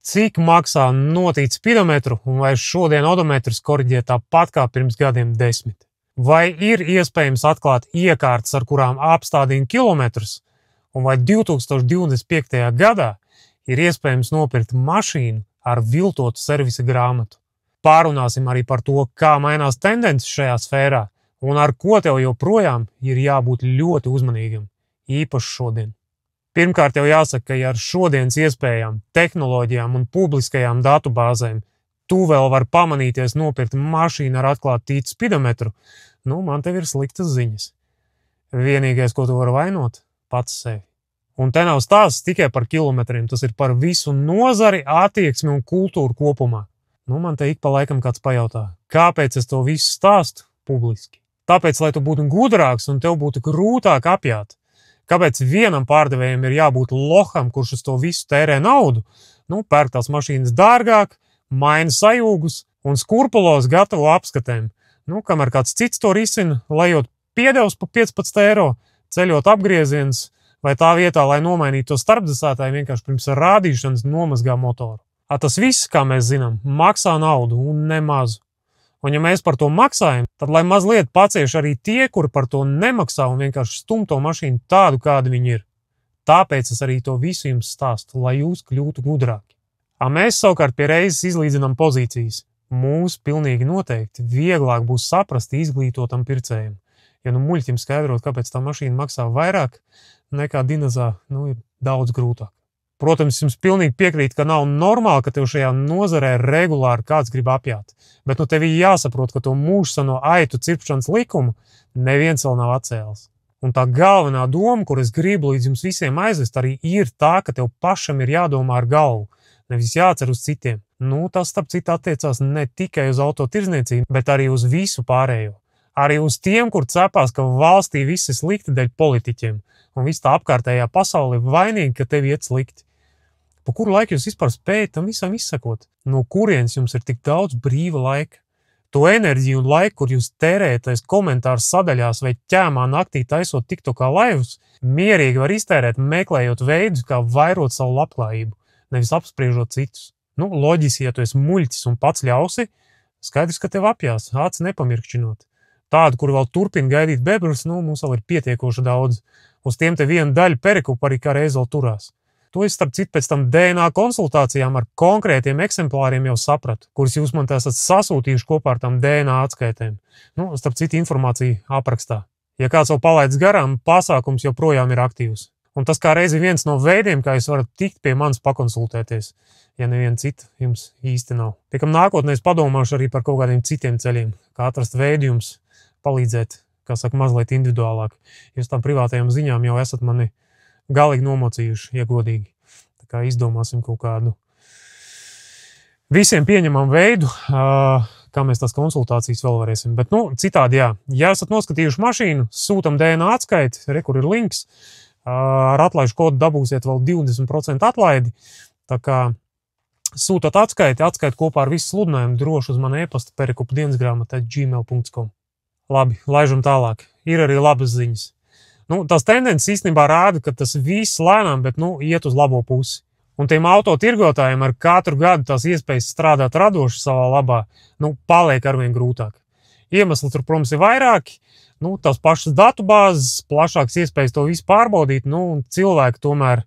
Cik maksā notīt spidometru un vai šodien odometrus koriģē tāpat kā pirms gadiem 10? Vai ir iespējams atklāt iekārtas, ar kurām apstādina kilometrus? Un vai 2025. gadā ir iespējams nopirkt mašīnu ar viltotu servisa grāmatu? Pārunāsim arī par to, kā mainās tendences šajā sfērā un ar ko tev joprojām ir jābūt ļoti uzmanīgam, īpaši šodien. Pirmkārt jau jāsaka, ka ar šodienas iespējām, tehnoloģijām un publiskajām datubāzēm tu vēl vari pamanīties nopirkt mašīnu ar atklātu tītu spidometru, man tev ir sliktas ziņas. Vienīgais, ko tu vari vainot, pats sevi. Un te nav stāsts tikai par kilometriem, tas ir par visu nozari, attieksmi un kultūru kopumā. Man te ik pa laikam kāds pajautā, kāpēc es to visu stāstu publiski? Tāpēc, lai tu būtu gudrāks un tev būtu grūtāk apjāt. Kāpēc vienam pārdevējam ir jābūt loham, kurš uz to visu tērē naudu? Pērk tās mašīnas dārgāk, maina sajūgus un skurpulos gatavo apskatēm. Kamēr kāds cits to risina, lejot piedevs pa 15 eiro, ceļot apgrieziens, vai tā vietā, lai nomainītu to starpdzesētāju, vienkārši pirms rādīšanas nomazgā motoru. Tas viss, kā mēs zinām, maksā naudu un nemazu. Un ja mēs par to maksājam, tad lai mazliet pacieš arī tie, kuri par to nemaksā un vienkārši stum to mašīnu tādu, kāda viņi ir. Tāpēc es arī to visu jums stāstu, lai jūs kļūtu gudrāki. Mēs savukārt pie reizes izlīdzinām pozīcijas. Mums pilnīgi noteikti vieglāk būs saprast izglītotam pircējiem. Ja muļķim skaidrot, kāpēc tā mašīna maksā vairāk nekā dinozā, ir daudz grūtāk. Protams, jums pilnīgi piekrīt, ka nav normāli, ka tev šajā nozarē regulāri kāds grib apjāt. Bet tev ir jāsaprot, ka to mūžsano aitu cirpšanas likumu neviens vēl nav atcēlis. Un tā galvenā doma, kur es gribu līdz jums visiem aizvest, arī ir tā, ka tev pašam ir jādomā ar galvu, nevis jācer uz citiem. Tas, starp citu, attiecās ne tikai uz autotirdzniecību, bet arī uz visu pārējo. Arī uz tiem, kur cepās, ka valstī viss ir slikti dēļ politiķiem, un viss tā apkārtējā pasaule ir vainīga, ka tev iet slikti. Pa kuru laiku jūs vispār spējat tam visam izsakot? No kurienes jums ir tik daudz brīva laika? To enerģiju un laiku, kur jūs tērētais komentāru sadaļās vai ķēmā naktī taisot tiktokā laivus, mierīgi var iztērēt, meklējot veidus, kā vairot savu labklājību, nevis apspriežot citus. Loģiski, ja tu esi muļķis un pats ļausi, skaidrs, ka tev apjās, acis nepamirkšķinot. Tādu, kuri vēl turpina gaidīt bebrus, mums vēl ir pietiekoši daudz. Uz tiem te viena daļa perikupa arī kā reiz vēl turās. To es, starp citu, pēc tam DNA konsultācijām ar konkrētiem eksemplāriem jau sapratu, kurus jūs man esat sasūtījuši kopā ar tām DNA atskaitēm. Starp citu, informācija aprakstā. Ja kāds vēl palaidis garām, pasākums joprojām ir aktīvs. Un tas kā reiz ir viens no veidiem, kā jūs varat tikt pie manis pakonsultēties, ja neviena cita jums īsti nav. Tiekam nākotnē es padomāšu arī par kaut kādiem citiem ceļiem, kā atrast veidu jums palīdzēt, kā saka, mazliet individuālāk. Jūs tām privātajām ziņām jau esat mani galīgi nomocījuši, ja godīgi. Tā kā izdomāsim kaut kādu visiem pieņemam veidu, kā mēs tās konsultācijas vēl varēsim. Bet, citādi jā. Ja esat noskatījuši mašīnu, sūtam DNA atskaiti, kur ir links, ar atlaižu kodu dabūsiet vēl 20% atlaidi. Tā kā sūtat atskaiti kopā ar visu sludinājumu droši uz manu e-pasta perikupa@gmail.com. Labi, laižam tālāk. Ir arī labas ziņas. Tās tendences īstenībā rāda, ka tas viss lēnām, bet iet uz labo pusi. Un tiem autotirgotājiem ar katru gadu tās iespējas strādāt radoši savā labā, paliek arvien grūtāk. Iemesli tur, protams, ir vairāki. Tās pašas datubāzes, plašāks iespējas to visu pārbaudīt, un cilvēki tomēr,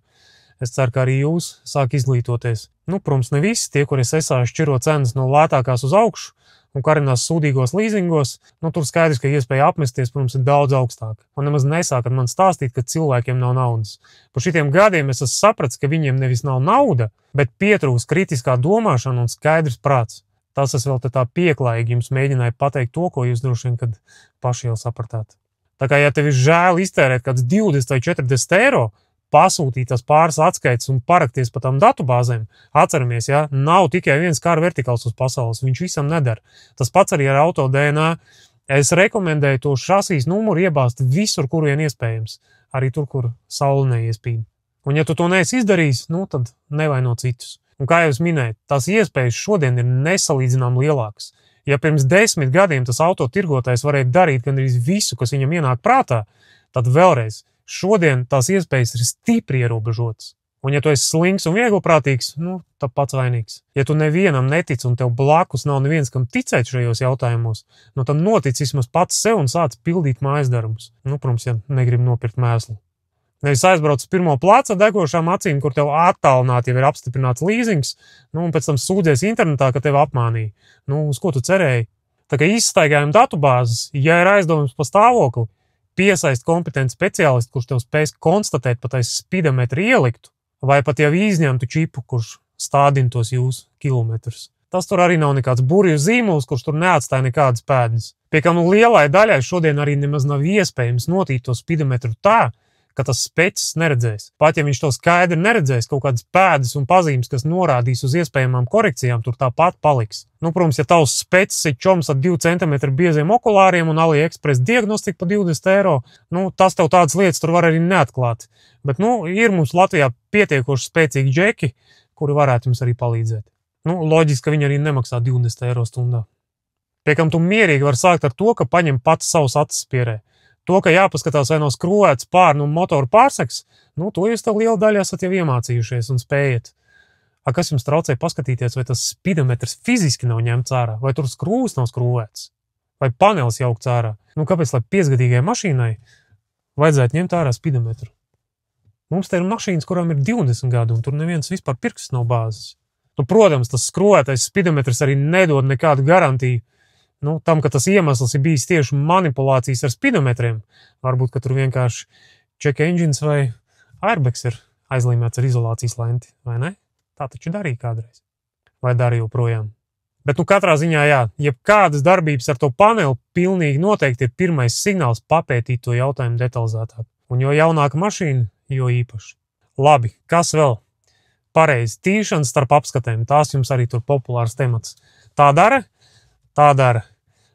es ceru, ka arī jūs sāk izglītoties. Protams, ne visi tie, kuri SSA šķiro cenas no lētākās uz augšu un karinās sūdīgos līzingos, tur skaidrs, ka iespēja apmesties, protams, ir daudz augstāka. Un nemaz nesākat man stāstīt, ka cilvēkiem nav naudas. Par šitiem gadiem es esmu sapratis, ka viņiem nevis nav nauda, bet pietrūks kritiskā domāšana un skaidrs prāts. Tas es vēl tā pieklājīgi jums mēģināju pateikt to, ko jūs droši vien, kad paši jau sapratāt. Tā kā, ja tev ir žēl iztērēt kāds 20 vai 40 eiro, pasūtīt tās pāris atskaites un parakties pa tām datubāzēm, atceramies, nav tikai viens kāra vertikāls uz pasaules, viņš visam nedara. Tas pats arī ar auto DNA. Es rekomendēju to šasīs numuru iebāzt visur, kur vien iespējams, arī tur, kur saule neiespīd. Un ja tu to neesi izdarījis, tad nevaino citus. Un kā jau es minēju, tās iespējas šodien ir nesalīdzinām lielākas. Ja pirms 10 gadiem tas autotirgotājs varēja darīt gandrīz visu, kas viņam ienāk prātā, tad vēlreiz, šodien tās iespējas ir stipri ierobežotas. Un ja tu esi slings un vieglprātīgs, tad pats vainīgs. Ja tu nevienam netici un tev blakus nav neviens, kam ticēt šajos jautājumos, tad notic vismaz pats sev un sāc pildīt mājas darbumus. Protams, ja negribi nopirkt mēslu. Nevis aizbrauc uz pirmo plācu ar degošām acīm, kur tev attālināti jau ir apstiprināts līzings, un pēc tam sūdzies internetā, ka tev apmānīja. Uz ko tu cerēji? Tā kā izstaigājam datubāzes, ja ir aizdomums par stāvokli, piesaist kompetentu speciālistu, kurš tev spēs konstatēt pat aiz spidometru ieliktu, vai pat jau izņemtu čipu, kurš stādina tos jūsu kilometrus. Tas tur arī nav nekāds burvju zīmols, kurš tur neatstāja nekādas pēdas. Pie kam lielai daļai šodien arī nemaz nav iespējams notīt to spidometru tā, ka tas specis neredzēs. Pat ja viņš to skaidri neredzēs, kaut kādas pēdas un pazīmes, kas norādīs uz iespējamām korekcijām, tur tāpat paliks. Protams, ja tavs specis ir čoms ar 2 cm bieziem okulāriem un AliExpress diagnostika par 20 eiro, tas tev tādas lietas tur var arī neatklāt. Bet, ir mums Latvijā pietiekoši spēcīgi džeki, kuri varētu jums arī palīdzēt. Loģiski, ka viņi arī nemaksā 20 eiro stundā. Pie kam tu mierīgi var sākt ar to, ka paņem pats savus acis pierē. To, ka jāpaskatās vai nav skrūvēts pārnu motoru pārseks, to jūs tā liela daļa esat jau iemācījušies un spējat. Kas jums traucē paskatīties, vai tas spidometrs fiziski nav ņemts ārā, vai tur skrūvs nav skrūvēts, vai panelis jaukts ārā? Kāpēc, lai 5-gadīgai mašīnai vajadzētu ņemt ārā spidometru? Mums te ir mašīnas, kurām ir 20 gadi, un tur neviens vispār pirksts nav bāzes. Protams, tas skrūvētais spidometrs arī nedod nekādu garantiju tam, ka tas iemesls ir bijis tieši manipulācijas ar spidometriem. Varbūt, ka tur vienkārši check engines vai airbags ir aizlīmēts ar izolācijas lenti, vai ne? Tā taču darīja kādreiz. Vai dara joprojām. Bet katrā ziņā, jebkādas darbības ar to paneli pilnīgi noteikti ir pirmais signāls papētīt to jautājumu detalizētāk. Un jo jaunāka mašīna, jo īpaši. Labi, kas vēl? Pareizi, tīšana starp apskatēm. Tās jums arī tur populārs temats. Tā dara? Tā dara.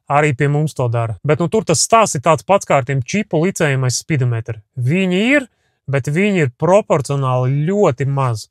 Arī pie mums to dara. Bet tur tas stāsts ir tāds pats kā ar tiem čipu licējiem aiz spidometru. Viņi ir, bet viņi ir proporcionāli ļoti maz.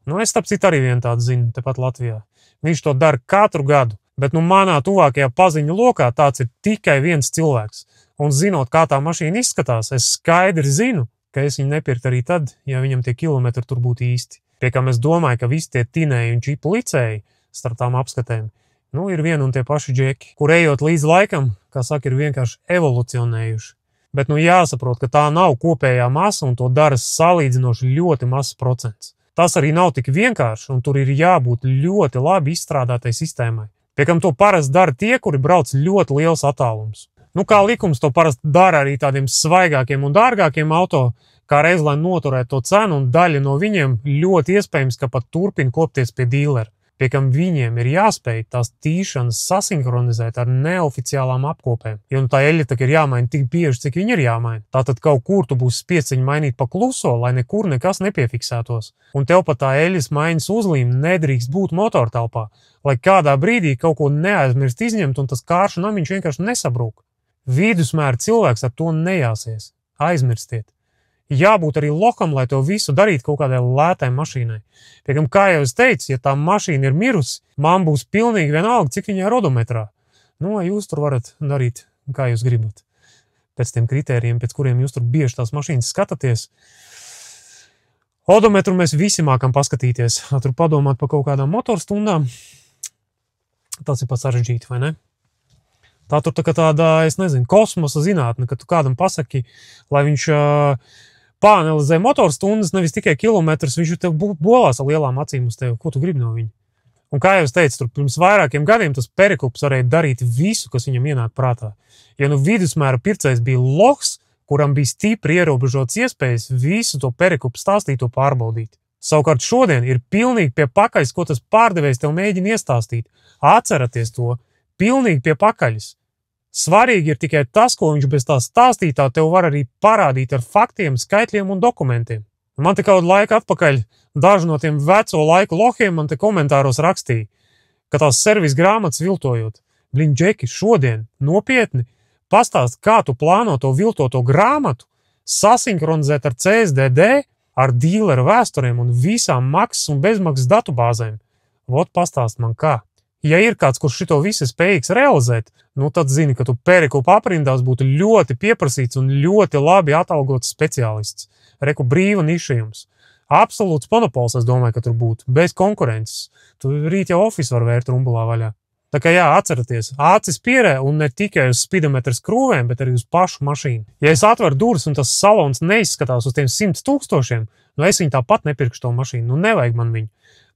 Es starp citu arī vienu tādu zinu, tepat Latvijā. Viņš to dara katru gadu, bet manā tuvākajā paziņu lokā tāds ir tikai viens cilvēks. Un zinot, kā tā mašīna izskatās, es skaidri zinu, ka es viņu nepirktu arī tad, ja viņam tie kilometri tur būtu īsti. Pie kam es domāju, ka visi tie tinēji un čipu licēji starp tām apskatēm ir vieni un tie paši džeki, kur ejot līdz laikam, kā saka, ir vienkārši evolucionējuši. Bet jāsaprot, ka tā nav kopējā masa un to dara salīdzinoši ļoti mazs procents. Tas arī nav tik vienkārši un tur ir jābūt ļoti labi izstrādātai sistēmai. Pie kam to parasti dara tie, kuri brauc ļoti liels attālums. Kā likums to parasti dara arī tādiem svaigākiem un dārgākiem auto, kā reiz, lai noturētu to cenu, un daļa no viņiem ļoti iespējams, ka pat turpina kopties pie dīlera. Pie kam viņiem ir jāspēj tās tīšanas sasinhronizēt ar neoficiālām apkopēm. Jo tā eļļa ir jāmaina tik bieži, cik viņa ir jāmaina. Tātad kaut kur tu būsi spiests viņu mainīt pa kluso, lai nekur nekas nepiefiksētos. Un tev pat tā eļļas maiņas uzlīme nedrīkst būt motortelpā, lai kādā brīdī kaut ko neaizmirst izņemt un tas kāršu namiņš vienkārši nesabrūk. Vidusmēra cilvēks ar to nejāsies. Aizmirstiet. Jābūt arī lokam, lai to visu darītu kaut kādai lētai mašīnai. Pie kam, kā jau es teicu, ja tā mašīna ir mirusi, man būs pilnīgi vienalga, cik viņai ir odometrā. Jūs tur varat darīt, kā jūs gribat. Pēc tiem kritērijiem, pēc kuriem jūs tur bieži tās mašīnas skatāties. Odometru mēs visi mākam paskatīties. Tur padomāt par kaut kādām motorstundām. Tas ir pat sarežģīti, vai ne? Tā tur tāda, es nezinu, kosmosa zinātne, ka tu kādam pasaki, lai viņš pāanalizē motorstundas, nevis tikai kilometrus, viņš tev bolās ar lielām acīm uz tevi. Ko tu gribi no viņa? Un kā jau es teicu, tur pirms vairākiem gadiem tas perikups varēja darīt visu, kas viņam ienāk prātā. Ja vidusmēra pircējs bija lohs, kuram bija stipri ierobežotas iespējas visu to perikupu stāstīt, to pārbaudīt. Savukārt šodien ir pilnīgi pie pakaļas, ko tas pārdevējs tev mēģina iestāstīt. Atceraties to, pilnīgi pie pakaļas. Svarīgi ir tikai tas, ko viņš bez tā stāstītā tev var arī parādīt ar faktiem, skaitļiem un dokumentiem. Man te kaut laika atpakaļ daži no tiem veco laiku lohiem man te komentāros rakstīja, ka tās servis grāmatas viltojot. Džeki, šodien nopietni pastāst, kā tu plāno to viltoto grāmatu sasinhronizēt ar CSDD, ar dīleru vēsturiem un visām maksas un bezmaksas datubāzēm. Vot pastāst man kā. Ja ir kāds, kurš šito visu spējīgs realizēt, tad zini, ka tu perikupu aprindās būtu ļoti pieprasīts un ļoti labi atalgots speciālists. Reku brīva niša jums. Absolūts monopols, es domāju, ka tur būtu. Bez konkurences. Tu rīt jau office var vērt rumbulā vaļā. Tā kā jā, atceraties, acis pierē un ne tikai uz spidometra skrūvēm, bet arī uz pašu mašīnu. Ja es atveru durvis un tas salons neizskatās uz tiem 100 000, nu es viņu tāpat nepirkšu to mašīnu. Nu nevajag man viņu.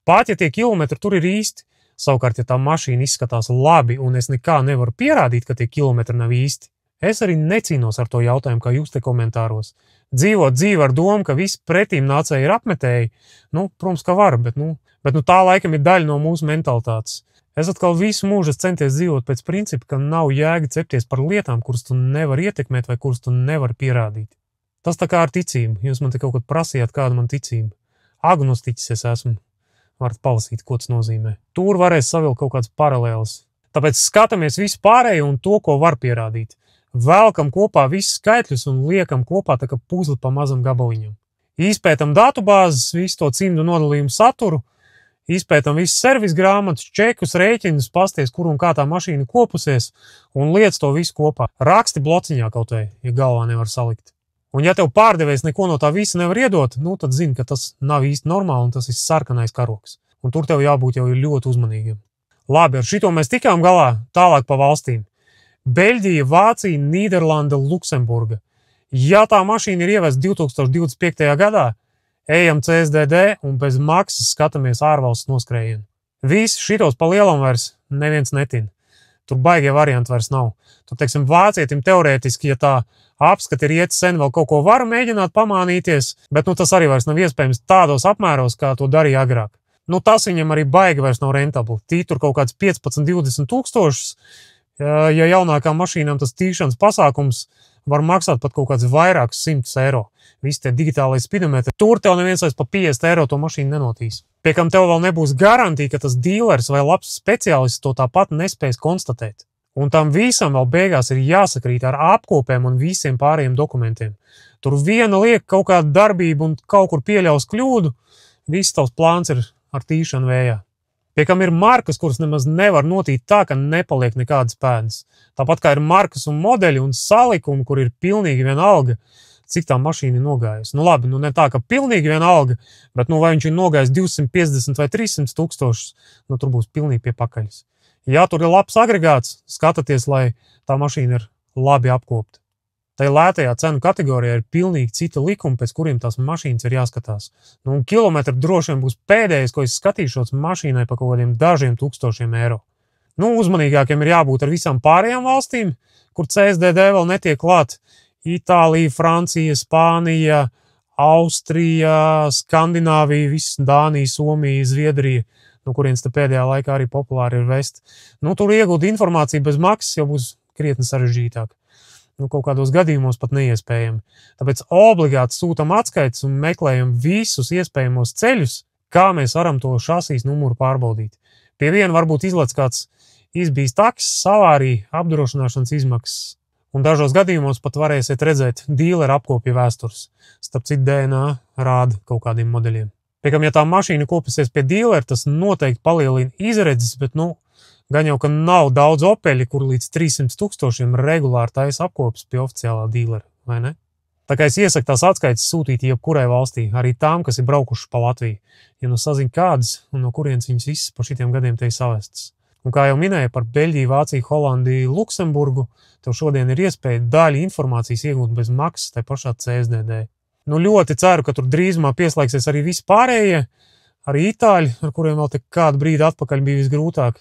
Pat ja tie kilometri tur ir īsti, savukārt, ja tā mašīna izskatās labi un es nekā nevaru pierādīt, ka tie kilometri nav īsti, es arī necīnos ar to jautājumu, kā jūs te komentāros. Dzīvot dzīvi ar domu, ka visi pretīm nācēji ir apmetēji, nu, protams, ka var, bet tā laikam ir daļa no mūsu mentalitātes. Es atkal visu mūžu centies dzīvot pēc principa, ka nav jēga cepties par lietām, kuras tu nevari ietekmēt vai kuras tu nevari pierādīt. Tas tā kā ar ticību. Jūs man te kaut kad prasījāt, kāda man ticība. Agnostiķis es esmu. Varat palasīt, ko tas nozīmē. Tur varēs savilkt kaut kāds paralēls. Tāpēc skatāmies visu pārējo un to, ko var pierādīt. Velkam kopā visus skaitļus un liekam kopā tā kā puzli pa mazam gabaliņam. Izpētam datubāzes, visu to cimdu nodalījumu saturu, izpētam visu servis grāmatus, čekus, rēķinus, pasties, kur un kā tā mašīna kopusies un liec to visu kopā. Raksti blociņā kaut vai, ja galvā nevar salikt. Un ja tev pārdevējs neko no tā visa nevar iedot, nu tad zini, ka tas nav īsti normāli un tas ir sarkanais karoks. Un tur tev jābūt jau ļoti uzmanīgiem. Labi, ar šito mēs tikām galā, tālāk pa valstīm. Beļģija, Vācija, Nīderlanda, Luksemburga. Ja tā mašīna ir ievesta 2025. gadā, ejam CSDD un bez maksas skatāmies ārvalsts noskrējienu. Visi šitos pa lielam vairs neviens netina. Tur baigie varianti vairs nav. Tur, teiksim, vācietim teorētiski, ja tā apskati ir iet sen, vēl kaut ko var mēģināt pamānīties, bet tas arī vairs nav iespējams tādos apmēros, kā to darīja agrāk. Tas viņam arī baigi vairs nav rentabli. Tī tur kaut kāds 15–20 tūkstošus. Ja jaunākām mašīnām tas tīšanas pasākums var maksāt pat kaut kāds vairākus 100 eiro. Visi tie digitālais spidometri. Tur tev neviens vairs pa 50 eiro to mašīnu nenotīs. Pie kam tev vēl nebūs garantija, ka tas dīlers vai labs speciālists to tāpat nespēs konstatēt. Un tam visam vēl beigās ir jāsakrīt ar apkopēm un visiem pārējiem dokumentiem. Tur viena liek kaut kādu darbību un kaut kur pieļaus kļūdu, viss tavs plāns ir ar tīšanu vējā. Pie kam ir markas, kuras nemaz nevar notīt tā, ka nepaliek nekādas pēdas. Tāpat kā ir markas un modeļi un salikumi, kur ir pilnīgi vienalga, cik tā mašīna ir nogājusi. Labi, ne tā, ka pilnīgi vienalga, bet vai viņš ir nogājis 250 vai 300 tūkstošus, tur būs pilnīgi pie pakaļas. Ja tur ir labs agregāts, skatieties, lai tā mašīna ir labi apkopta. Tai lētajā cenu kategorijā ir pilnīgi cita likuma, pēc kuriem tās mašīnas ir jāskatās. Un kilometri droši vien būs pēdējais, ko es skatīšos mašīnai pa kaut kādiem dažiem tūkstošiem eiro. Uzmanīgākiem ir jābūt ar visām pārējām valstīm, kur CSDD vēl netiek klāt. Itālija, Francija, Spānija, Austrija, Skandināvija, viss Dānija, Somija, Zviedrija, no kurienes te pēdējā laikā arī populāri ir vest. Tur iegūt informāciju bez maksas jau būs krietni sarežģītāk. Kaut kādos gadījumos pat neiespējami. Tāpēc obligāti sūtam atskaites un meklējam visus iespējamos ceļus, kā mēs varam to šasīs numuru pārbaudīt. Pie viena varbūt izlec kāds izbijis taksis, avārija, apdrošināšanas izmaksas. Un dažos gadījumos pat varēsiet redzēt dīlera apkopja vēstures. Starp citu DNA rāda kaut kādiem modeļiem. Pie kam, ja tā mašīna kopusies pie dīlera, tas noteikti palielina izredzes, bet gan jau, ka nav daudz opeļi, kur līdz 300 tūkstošiem regulāri taisa apkopas pie oficiālā dīlera, vai ne? Tā kā es iesaku tās atskaites sūtīt jebkurai valstī, arī tām, kas ir braukuši pa Latviju. Ja sazin kādas un no kurienes viņas visas pa šitiem gadiem te ir savestas. Un kā jau minēju par Beļģiju, Vāciju, Holandiju, Luksemburgu, tev šodien ir iespēja daļu informācijas iegūt bez maksas tai pašā CSDD. Ļoti ceru, ka tur drīzumā pieslēgsies arī visi pārējie, arī itāļi, ar kuriem vēl te kādu brīdi atpakaļ bija visgrūtāk.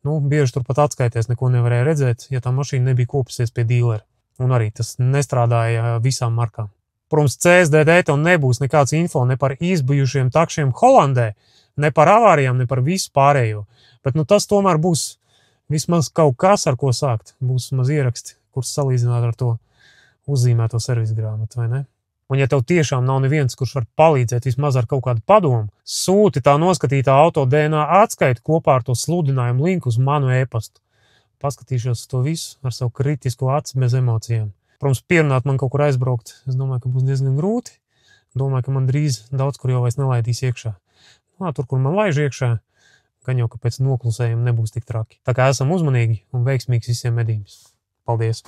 Bieži turpat atskaities neko nevarēja redzēt, ja tā mašīna nebija kopusies pie dīlera. Un arī tas nestrādāja visām markām. Protams, CSDD tev nebūs nekāds info ne par izbijušiem takšiem Holandē, ne par avārijām, ne par visu pārējo. Bet tas tomēr būs vismaz kaut kas, ar ko sākt. Būs maz ieraksti, kurus salīdzināt ar to uzzīmēto servisu grāmatu, vai ne? Un ja tev tiešām nav neviens, kurš var palīdzēt vismaz ar kaut kādu padomu, sūti tā noskatītā auto DNA atskaiti kopā ar to sludinājumu linku uz manu e-pastu. Paskatīšos to visu ar savu kritisko aci bez emocijām. Protams, pierunāt man kaut kur aizbraukt, es domāju, ka būs diezgan grūti. Domāju, ka man drīz daudz kur jau vairs nelaidīs iekšā. Tur, kur man laiž iekšā, gan jau, ka pēc noklusējuma nebūs tik traki. Tā kā esam uzmanīgi un veiksmīgs visiem medījums. Paldies!